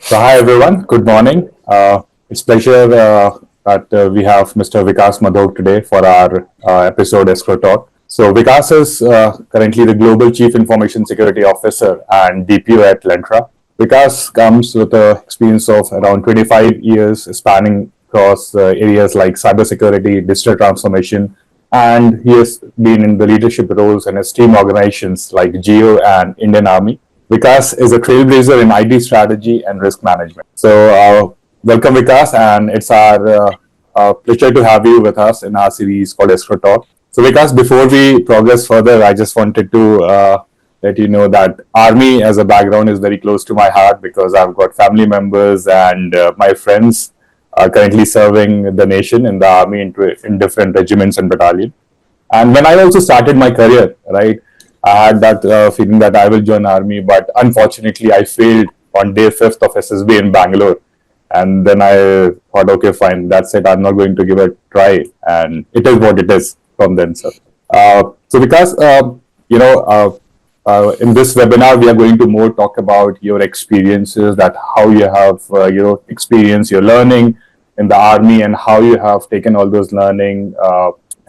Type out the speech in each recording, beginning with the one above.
So hi everyone, good morning. It's pleasure that we have Mr. Vikas Madhok today for our episode Escrow Talk. So Vikas is currently the Global Chief Information Security Officer and DPO at Lentra. Vikas comes with an experience of around 25 years spanning across areas like cybersecurity, digital transformation, and he has been in the leadership roles in esteemed organizations like GEO and Indian Army. Vikas is a trailblazer in IT strategy and risk management. So, welcome, Vikas, and it's our pleasure to have you with us in our series called Escrow Talk. So, Vikas, before we progress further, I just wanted to let you know that Army as a background is very close to my heart because I've got family members and my friends currently serving the nation in the Army in different regiments and battalions. And when I also started my career, right, I had that feeling that I will join army, but unfortunately, I failed on day 5th of SSB in Bangalore. And then I thought, okay, fine, that's it. I'm not going to give it a try. And it is what it is from then, sir. So because, in this webinar, we are going to more talk about your experiences, that how you have, experience, your learning in the army and how you have taken all those learning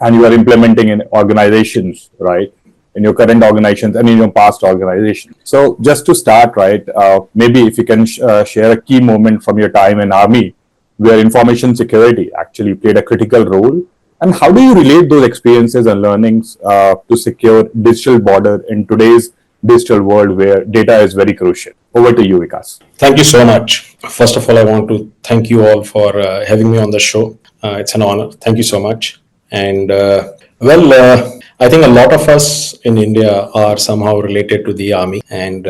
and you are implementing in organizations, right? In your current organizations and in your past organization. So just to start, right, maybe if you can share a key moment from your time in Army where information security actually played a critical role, and how do you relate those experiences and learnings to secure digital border in today's digital world where data is very crucial? Over to you, Vikas. Thank you so much. First of all, I want to thank you all for having me on the show. It's an honor. Thank you so much. And I think a lot of us in India are somehow related to the army, and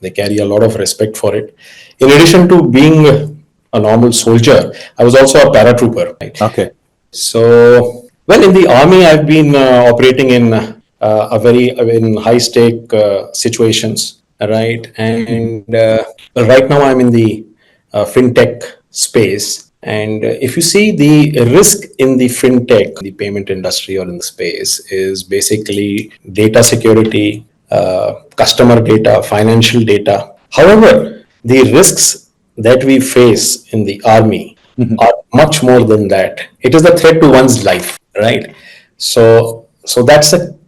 they carry a lot of respect for it. In addition to being a normal soldier, I was also a paratrooper. Right? Okay. So, well, in the army, I've been operating in in high stake situations, right? And right now, I'm in the Fintech space. And if you see the risk in the fintech, the payment industry or in the space is basically data security, customer data, financial data. However, the risks that we face in the army are much more than that. It is the threat to one's life, right? So that's an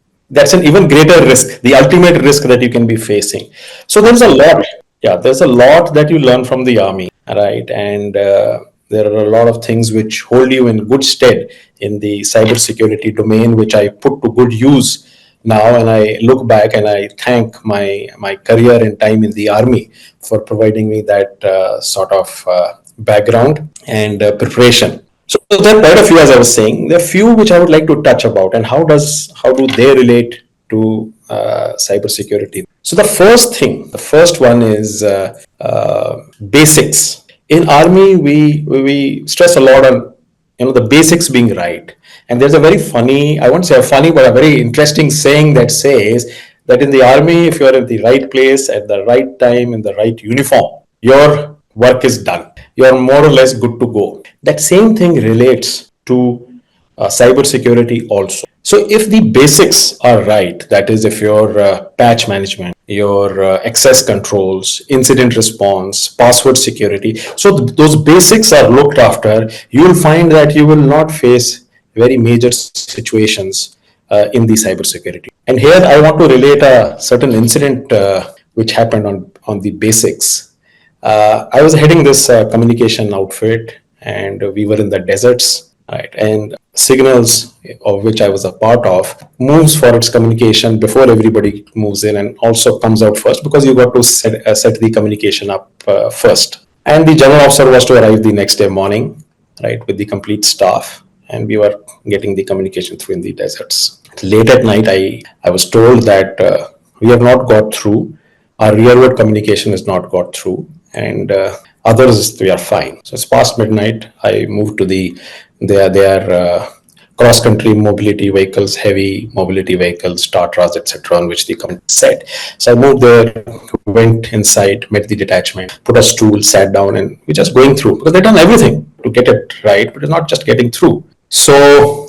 even greater risk, the ultimate risk that you can be facing. So there's a lot. Yeah, there's a lot that you learn from the army, right? And there are a lot of things which hold you in good stead in the cybersecurity domain, which I put to good use now. And I look back and I thank my career and time in the army for providing me that sort of background and preparation. So there are quite a few, as I was saying. There are few which I would like to touch about, and how do they relate to cybersecurity? So the first one is basics. In army, we stress a lot on the basics being right. And there's a very funny, I won't say a funny, but a very interesting saying that says that in the army, if you're at the right place at the right time in the right uniform, your work is done. You're more or less good to go. That same thing relates to cybersecurity also. So if the basics are right, that is, if your patch management, your access controls, incident response, password security, so those basics are looked after, you will find that you will not face very major situations in the cybersecurity. And here I want to relate a certain incident which happened on the basics. I was heading this communication outfit, and we were in the deserts, right? And Signals, of which I was a part of, moves for its communication before everybody moves in, and also comes out first because you got to set the communication up first. And the general officer was to arrive the next day morning, right, with the complete staff, and we were getting the communication through in the deserts. Late at night, I was told that we have not got through. Our rearward communication has not got through, and others, we are fine. So it's past midnight. I moved to their cross-country mobility vehicles, heavy mobility vehicles, Tatras, etc., on which the command set. So I moved there, went inside, met the detachment, put a stool, sat down, and we're just going through because they've done everything to get it right, but it's not just getting through. So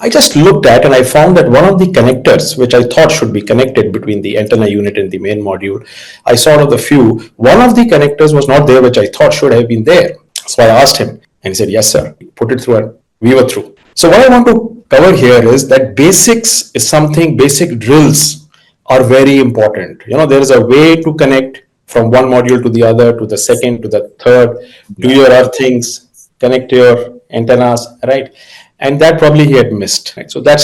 I just looked at and I found that one of the connectors, which I thought should be connected between the antenna unit and the main module, I saw of the few, one of the connectors was not there, which I thought should have been there. So I asked him and he said, yes, sir. Put it through and we were through. So what I want to cover here is that basics is something, basic drills are very important. There is a way to connect from one module to the other, to the second, to the third, do your earthings, connect your antennas, right? And that probably he had missed, right? So that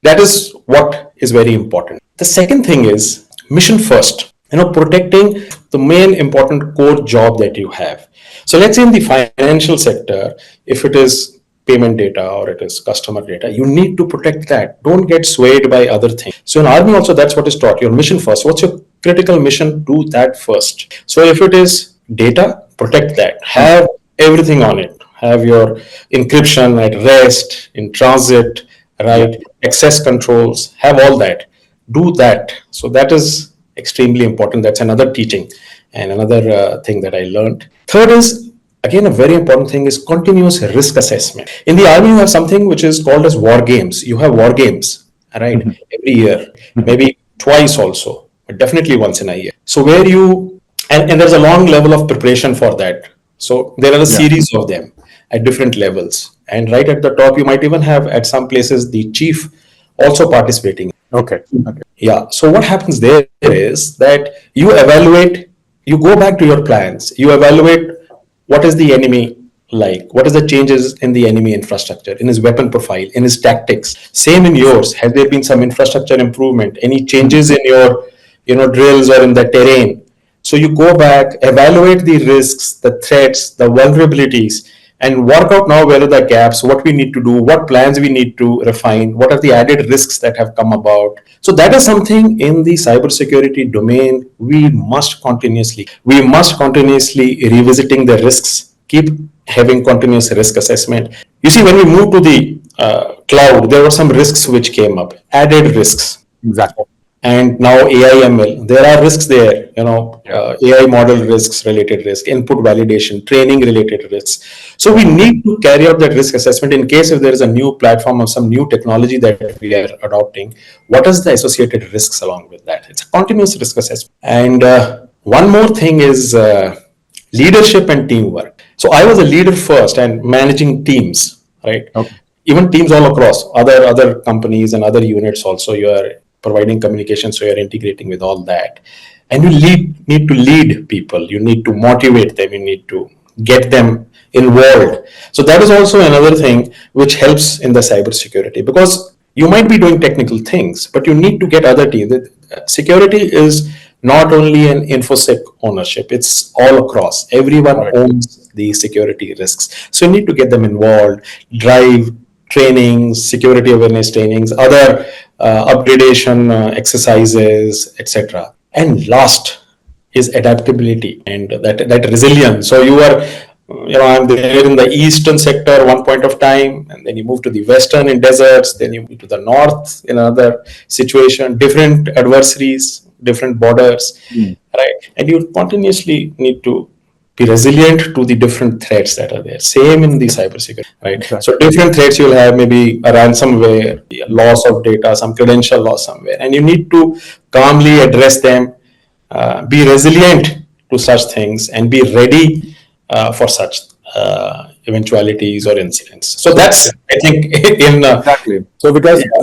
is what is very important. The second thing is mission first, protecting the main important core job that you have. So let's say in the financial sector, if it is payment data or it is customer data, you need to protect that. Don't get swayed by other things. So in army also, that's what is taught. Your mission first. What's your critical mission? Do that first. So if it is data, protect that. Have everything on it. Have your encryption at rest, in transit, right? Access controls, have all that. Do that. So that is extremely important. That's another teaching and another thing that I learned. Third is, again, a very important thing is continuous risk assessment. In the army, you have something which is called as war games. You have war games, right? Every year, maybe twice also, but definitely once in a year. So where you, and there's a long level of preparation for that. So there are a series of them at different levels. And right at the top, you might even have at some places the chief also participating. Okay. Yeah. So what happens there is that you evaluate, you go back to your plans, you evaluate what is the enemy like, what is the changes in the enemy infrastructure, in his weapon profile, in his tactics. Same in yours. Has there been some infrastructure improvement? Any changes in your, drills or in the terrain? So you go back, evaluate the risks, the threats, the vulnerabilities, and work out now where are the gaps, what we need to do, what plans we need to refine, what are the added risks that have come about. So that is something in the cybersecurity domain we must continuously revisiting the risks, keep having continuous risk assessment. You see, when we moved to the cloud, there were some risks which came up, added risks. Exactly. And now AI ML, there are risks there, AI model risks, related risk, input validation, training related risks. So we need to carry out that risk assessment in case if there is a new platform or some new technology that we are adopting, what is the associated risks along with that? It's a continuous risk assessment. And one more thing is leadership and teamwork. So I was a leader first and managing teams, right? Okay. Even teams all across, other companies and other units also, you are providing communication, so you're integrating with all that. And you need to lead people, you need to motivate them, you need to get them involved. So that is also another thing which helps in the cybersecurity, because you might be doing technical things, but you need to get other teams. Security is not only an infosec ownership, it's all across. Everyone owns the security risks. So you need to get them involved, drive trainings, security awareness trainings, other upgradation exercises, etc. And last is adaptability and that resilience. So you are, I'm there in the eastern sector one point of time, and then you move to the western in deserts, then you move to the north in another situation, different adversaries, different borders, right? And you continuously need to be resilient to the different threats that are there. Same in the cybersecurity, right? Exactly. So different threats you'll have, maybe a ransomware, loss of data, some credential loss somewhere, and you need to calmly address them, be resilient to such things, and be ready for such eventualities or incidents. So that's, I think, in exactly. So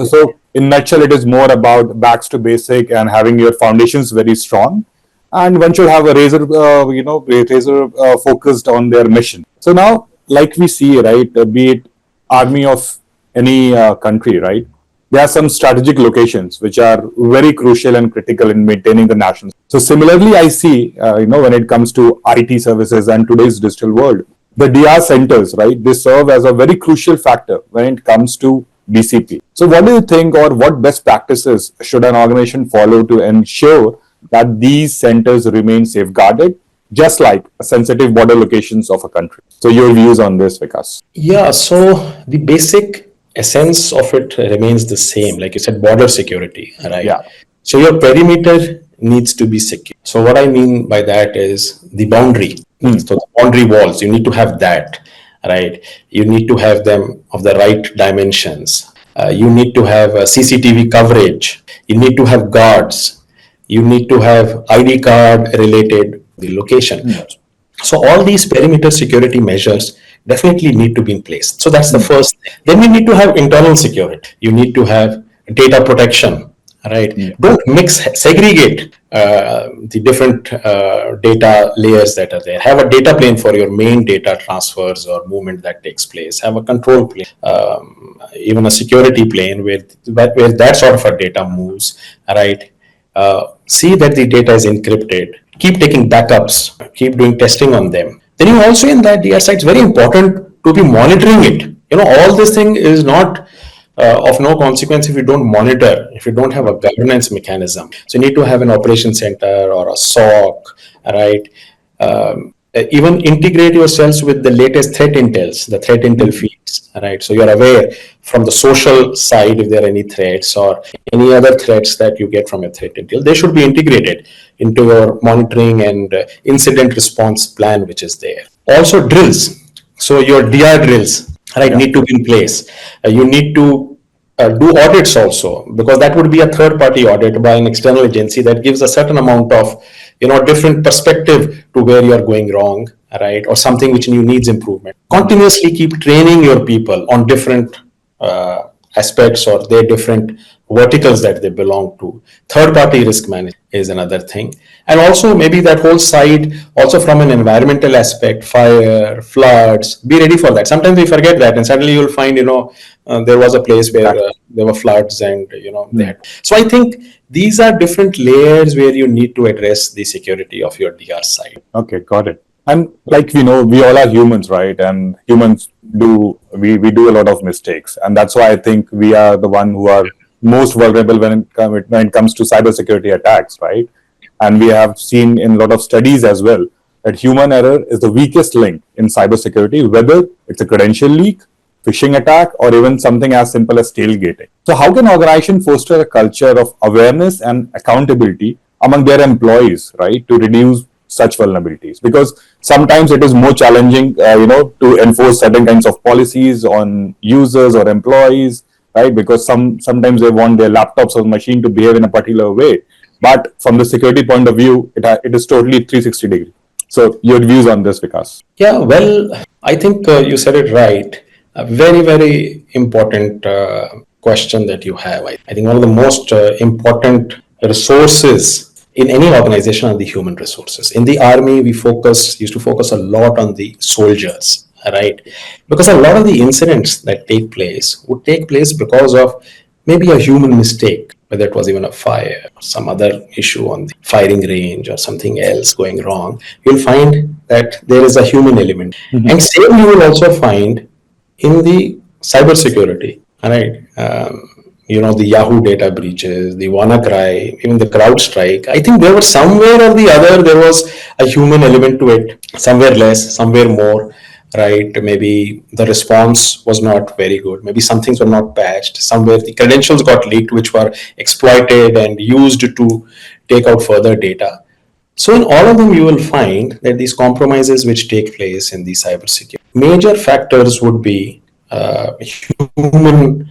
so in nutshell, it is more about backs to basic and having your foundations very strong. And one should have a razor focused on their mission. So now, like we see, right, be it army of any country, right, there are some strategic locations which are very crucial and critical in maintaining the national. So similarly, I see, when it comes to IT services and today's digital world, the DR centers, right, they serve as a very crucial factor when it comes to DCP. So what do you think, or what best practices should an organization follow to ensure that these centers remain safeguarded, just like sensitive border locations of a country? So your views on this, Vikas? Yeah, so the basic essence of it remains the same. Like you said, border security, right? Yeah. So your perimeter needs to be secure. So what I mean by that is the boundary. So the boundary walls, you need to have that, right? You need to have them of the right dimensions. You need to have CCTV coverage. You need to have guards. You need to have ID card related the location. So all these perimeter security measures definitely need to be in place. So that's the first thing. Then we need to have internal security. You need to have data protection, right? Don't segregate the different data layers that are there. Have a data plane for your main data transfers or movement that takes place. Have a control plane, even a security plane where that sort of a data moves, right? See that the data is encrypted. Keep taking backups. Keep doing testing on them. Then you also in that DR side, it's very important to be monitoring it. All this thing is not of no consequence if you don't monitor, if you don't have a governance mechanism. So you need to have an operation center or a SOC, right? Even integrate yourselves with the latest threat intel feeds, right? So you're aware from the social side if there are any threats or any other threats that you get from your threat intel. They should be integrated into your monitoring and incident response plan, which is there. Also drills. So your DR drills, right, need to be in place. You need to do audits also, because that would be a third party audit by an external agency that gives a certain amount of different perspective to where you are going wrong, right, or something which needs improvement. Continuously keep training your people on different aspects or their different verticals that they belong to. Third party risk management is another thing. And also maybe that whole side also from an environmental aspect, fire, floods, be ready for that. Sometimes we forget that and suddenly you'll find there was a place where there were floods and they had. So I think these are different layers where you need to address the security of your DR side. Okay, got it. And like we know, we all are humans, right? And humans we do a lot of mistakes, and that's why I think we are the one who are most vulnerable when it comes to cybersecurity attacks, right? And we have seen in a lot of studies as well that human error is the weakest link in cybersecurity, whether it's a credential leak, phishing attack, or even something as simple as tailgating. So how can organization foster a culture of awareness and accountability among their employees, right, to reduce such vulnerabilities? Because sometimes it is more challenging, to enforce certain kinds of policies on users or employees, right? Because sometimes they want their laptops or machine to behave in a particular way. But from the security point of view, it is totally 360 degree. So your views on this, Vikas? Yeah, well, I think you said it right. A very, very important question that you have. I think one of the most important resources in any organization are the human resources. In the army, we used to focus a lot on the soldiers, right? Because a lot of the incidents that take place would take place because of maybe a human mistake, whether it was even a fire or some other issue on the firing range or something else going wrong. You'll find that there is a human element. And same you will also find in the cybersecurity, right? The Yahoo data breaches, the WannaCry, even the CrowdStrike. I think there was somewhere or the other, there was a human element to it, somewhere less, somewhere more, right? Maybe the response was not very good. Maybe some things were not patched. Somewhere the credentials got leaked, which were exploited and used to take out further data. So in all of them, you will find that these compromises which take place in the cybersecurity, major factors would be human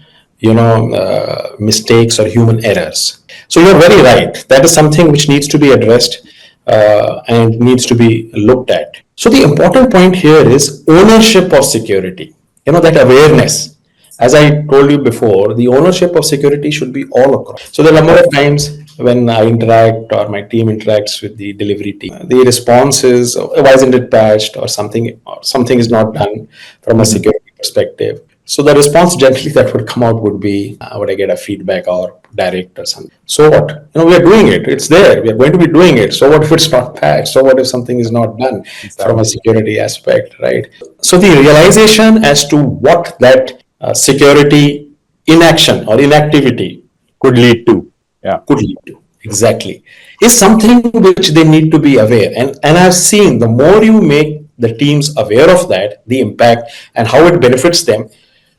mistakes or human errors. So you're very right. That is something which needs to be addressed and needs to be looked at. So the important point here is ownership of security. That awareness. As I told you before, the ownership of security should be all across. So there are a number of times when I interact or my team interacts with the delivery team, the response is, why isn't it patched, or something is not done from a security perspective. So the response generally that would come out would be, would I get a feedback or direct or something? So what? We are doing it. It's there. We are going to be doing it. So what if it's not patched? So what if something is not done from a security aspect, right? So the realization as to what that security inaction or inactivity could lead to. Exactly, is something which they need to be aware. And I've seen the more you make the teams aware of that, the impact and how it benefits them,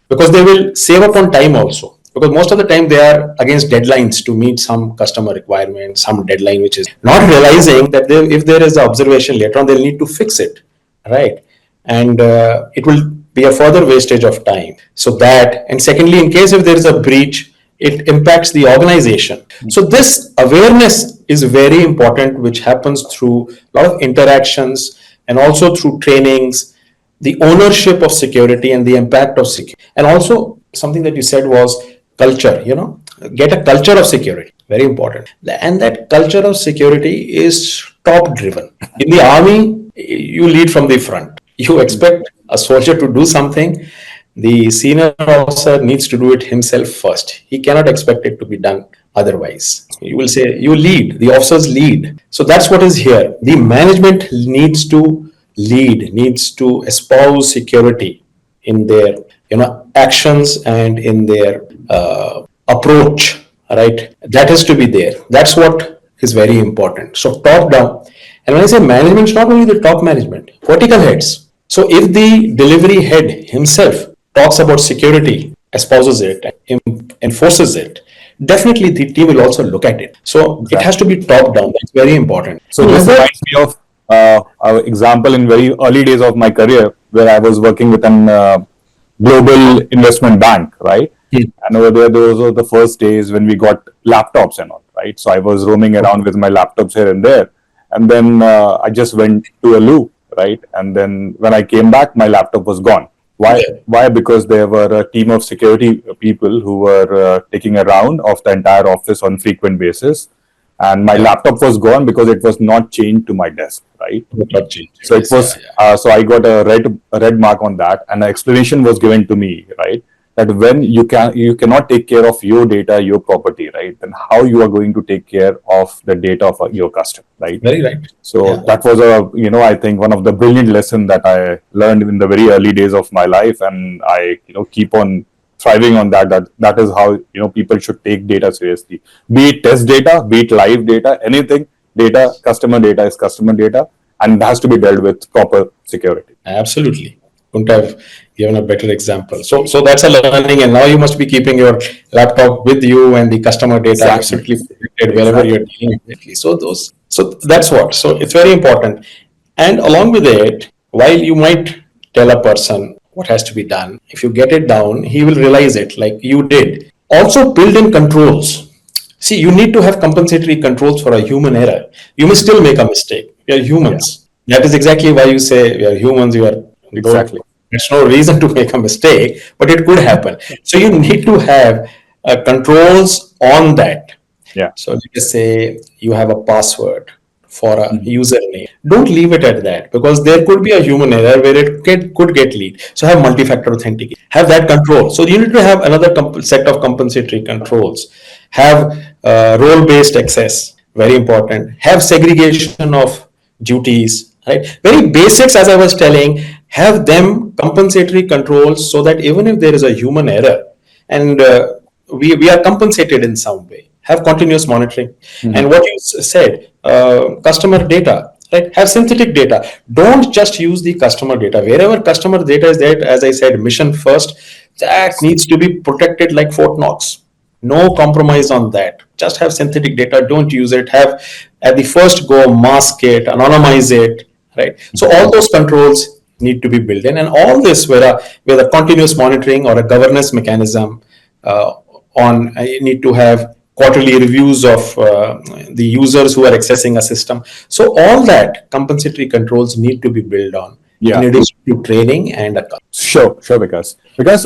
because they will save up on time also. Because most of the time they are against deadlines to meet some customer requirement, some deadline which is not realizing that if there is an observation later on, they'll need to fix it, right? And it will be a further wastage of time. So that, and secondly, in case if there is a breach, it impacts the organization. So this awareness is very important, which happens through a lot of interactions and also through trainings, the ownership of security and the impact of security. And also something that you said was culture, get a culture of security, very important. And that culture of security is top driven. In the army, you lead from the front. You expect a soldier to do something, the senior officer needs to do it himself first. He cannot expect it to be done otherwise. You will say, you lead, the officers lead. So that's what is here. The management needs to lead, needs to espouse security in their actions and in their approach, right? That has to be there. That's what is very important. So top down. And when I say management, it's not only the top management, vertical heads. So if the delivery head himself talks about security, espouses it, enforces it, definitely the team will also look at it. So it has to be top down. That's very important. So this reminds me of our example in very early days of my career, where I was working with an global investment bank, right? And over there, those were the first days when we got laptops and all, right? So I was roaming around with my laptops here and there. And then I just went to a loo, right? And then when I came back, my laptop was gone. Why? Why? Because there were a team of security people who were taking a round of the entire office on frequent basis. And my laptop was gone because it was not chained to my desk, right? So it was, so I got a red mark on that, and an explanation was given to me, right? That when you cannot take care of your data, your property, right? Then how you are going to take care of the data of your customer, right? Very right. So that was I think one of the brilliant lessons that I learned in the very early days of my life, and I keep on thriving on that. That is how people should take data seriously. Be it test data, be it live data, anything. Data, customer data is customer data, and it has to be dealt with proper security. Absolutely. Couldn't have given a better example. So that's a learning, and now you must be keeping your laptop with you and the customer data absolutely protected wherever you're dealing with it. So that's what. So it's very important. And along with it, while you might tell a person what has to be done, if you get it down, he will realize it like you did. Also build in controls. See, you need to have compensatory controls for a human error. You may still make a mistake. We are humans. Yeah. That is exactly why you say we are humans. Exactly. There's no reason to make a mistake, but it could happen. So you need to have controls on that. Yeah. So let's say you have a password for a username. Don't leave it at that, because there could be a human error where it could get leaked. So have multi-factor authentication. Have that control. So you need to have another set of compensatory controls. Have role-based access. Very important. Have segregation of duties. Right. Very basics, as I was telling. Have them compensatory controls so that even if there is a human error and we are compensated in some way. Have continuous monitoring. And what you said, customer data, right? Have synthetic data. Don't just use the customer data. Wherever customer data is there, as I said, mission first, that needs to be protected like Fort Knox. No compromise on that. Just have synthetic data. Don't use it. Have at the first go, mask it, anonymize it, right? So all those controls need to be built in, and all this with a continuous monitoring or a governance mechanism you need to have quarterly reviews of the users who are accessing a system. So all that compensatory controls need to be built on in addition to training and a Sure, Vikas. Because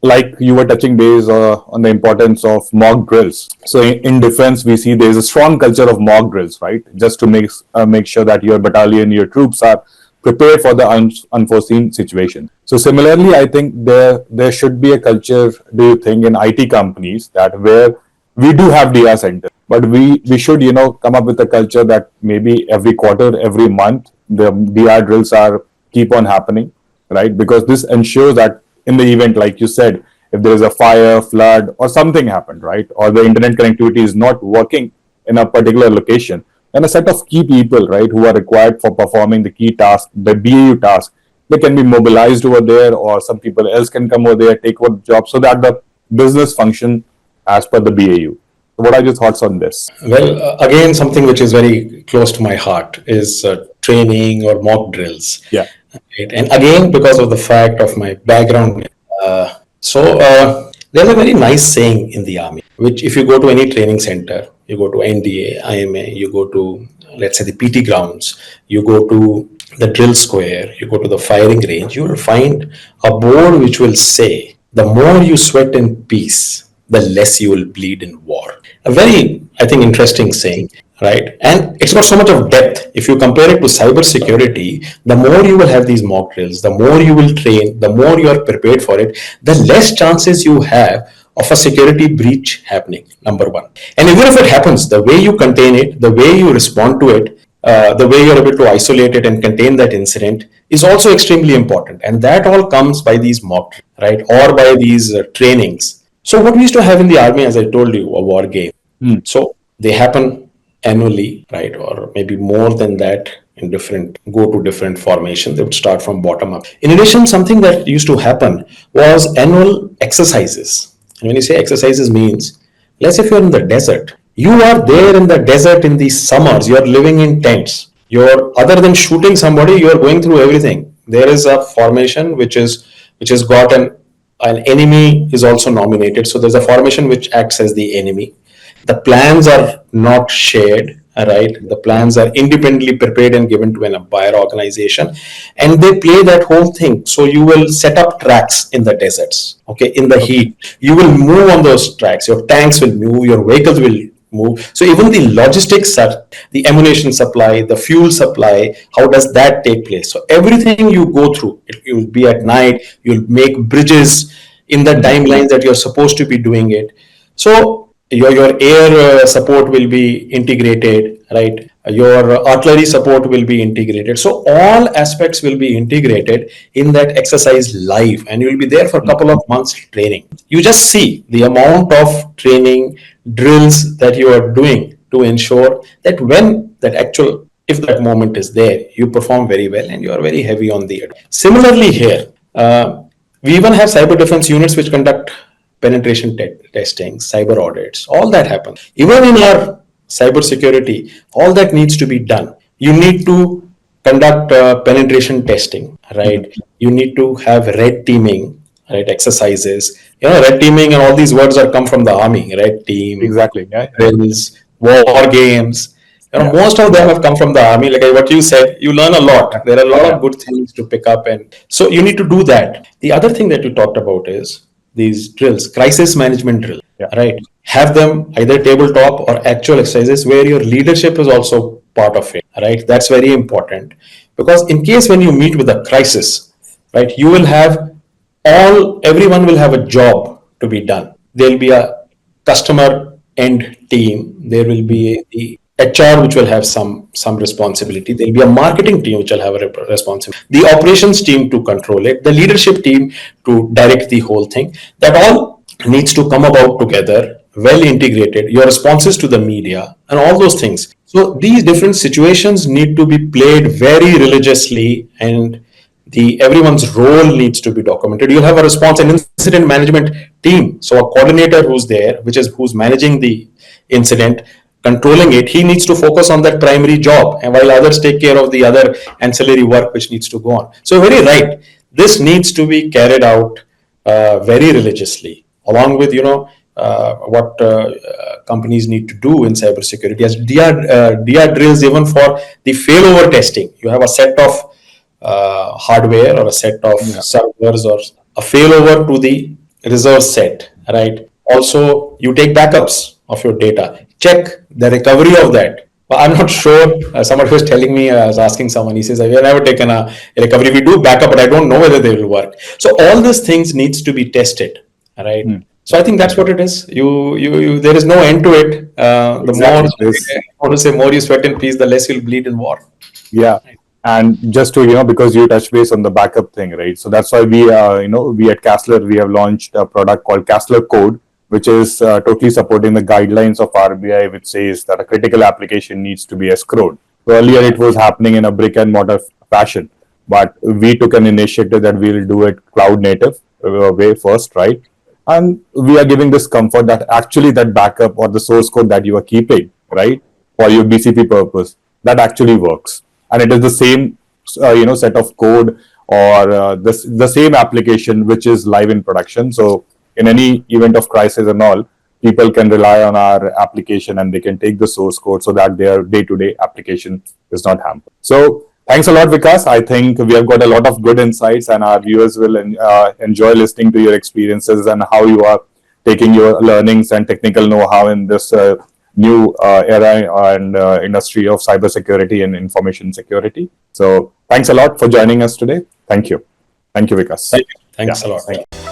like you were touching base on the importance of mock drills. So in defense, we see there is a strong culture of mock drills, right? Just to make sure that your battalion, your troops are prepared for the unforeseen situation. So similarly, I think there should be a culture, do you think, in IT companies that where we do have DR centers, but we should, come up with a culture that maybe every quarter, every month, the DR drills keep on happening, right? Because this ensures that in the event, like you said, if there is a fire, flood, or something happened, right? Or the internet connectivity is not working in a particular location, and a set of key people, right, who are required for performing the key task, the BAU task, they can be mobilized over there, or some people else can come over there, take over the job, so that the business function as per the BAU. What are your thoughts on this? Well, again, something which is very close to my heart is training or mock drills. Yeah. Right? And again, because of the fact of my background, there's a very nice saying in the army, which if you go to any training center, you go to NDA, IMA, you go to, let's say, the PT grounds, you go to the drill square, you go to the firing range, you will find a board which will say, the more you sweat in peace, the less you will bleed in war. A very, I think, interesting saying, right? And it's got so much of depth. If you compare it to cybersecurity, the more you will have these mock drills, the more you will train, the more you are prepared for it, the less chances you have of a security breach happening, number one. And even if it happens, the way you contain it, the way you respond to it, the way you're able to isolate it and contain that incident is also extremely important. And that all comes by these mock, right? Or by these trainings. So what we used to have in the army, as I told you, a war game. So they happen annually, right? Or maybe more than that in different, go to different formations. They would start from bottom up. In addition, something that used to happen was annual exercises. And when you say exercises means, let's say if you're in the desert, you are there in the desert in these summers, you're living in tents. You're other than shooting somebody, you're going through everything. There is a formation which has got an enemy is also nominated. So there's a formation which acts as the enemy. The plans are not shared, right? The plans are independently prepared and given to an buyer organization, and they play that whole thing. So you will set up tracks in the deserts, okay, in the heat. You will move on those tracks. Your tanks will move, your vehicles will move. So even the logistics are the ammunition supply, the fuel supply, how does that take place? So everything you go through, it will be at night, you'll make bridges in the timelines that you're supposed to be doing it. So your air support will be integrated, right? Your artillery support will be integrated. So all aspects will be integrated in that exercise live, and you will be there for a couple of months training. You just see the amount of training drills that you are doing to ensure that when that actual, if that moment is there, you perform very well and you are very heavy on the. Similarly here, we even have cyber defense units which conduct penetration testing, cyber audits, all that happens. Even in our cyber security, all that needs to be done. You need to conduct penetration testing, right? You need to have red teaming, right? Exercises. You know, red teaming and all these words are come from the army, red team, Exactly. Yeah. drills, war games. You know, most of them have come from the army. Like what you said, you learn a lot. There are a lot of good things to pick up, and so you need to do that. The other thing that you talked about is these drills, crisis management drill, right? Have them either tabletop or actual exercises where your leadership is also part of it, right? That's very important because in case when you meet with a crisis, right, you will have everyone will have a job to be done. There'll be a customer end team. There will be the HR which will have some responsibility. There'll be a marketing team which will have a responsibility. The operations team to control it. The leadership team to direct the whole thing. That all needs to come about together, well integrated. Your responses to the media and all those things. So these different situations need to be played very religiously, and the everyone's role needs to be documented. You'll have a response and incident management team. So a coordinator who's there, who's managing the incident, controlling it, he needs to focus on that primary job, and while others take care of the other ancillary work which needs to go on. So very right, this needs to be carried out very religiously, along with what companies need to do in cybersecurity as DR drills, even for the failover testing. You have a set of hardware or a set of servers or a failover to the reserve set, right? Also, you take backups of your data, check the recovery of that. Well, I'm not sure. Somebody was telling me, I was asking someone, he says, I've never taken a recovery. We do backup, but I don't know whether they will work. So all these things needs to be tested, right? So I think that's what it is. There is no end to it. More you sweat in peace, the less you'll bleed in war. Yeah. And just to, because you touch base on the backup thing, right? So that's why we at Castler, we have launched a product called CastlerCode, which is totally supporting the guidelines of RBI, which says that a critical application needs to be escrowed. So earlier it was happening in a brick and mortar fashion, but we took an initiative that we'll do it cloud native way first, right? And we are giving this comfort that actually that backup or the source code that you are keeping, right, for your BCP purpose, that actually works. And it is the same set of code or the same application which is live in production. So in any event of crisis and all, people can rely on our application and they can take the source code so that their day-to-day application is not hampered. So thanks a lot, Vikas. I think we have got a lot of good insights, and our viewers will enjoy listening to your experiences and how you are taking your learnings and technical know-how in this new era and industry of cybersecurity and information security. So thanks a lot for joining us today. Thank you. Thank you, Vikas. Thanks a lot. Thank you.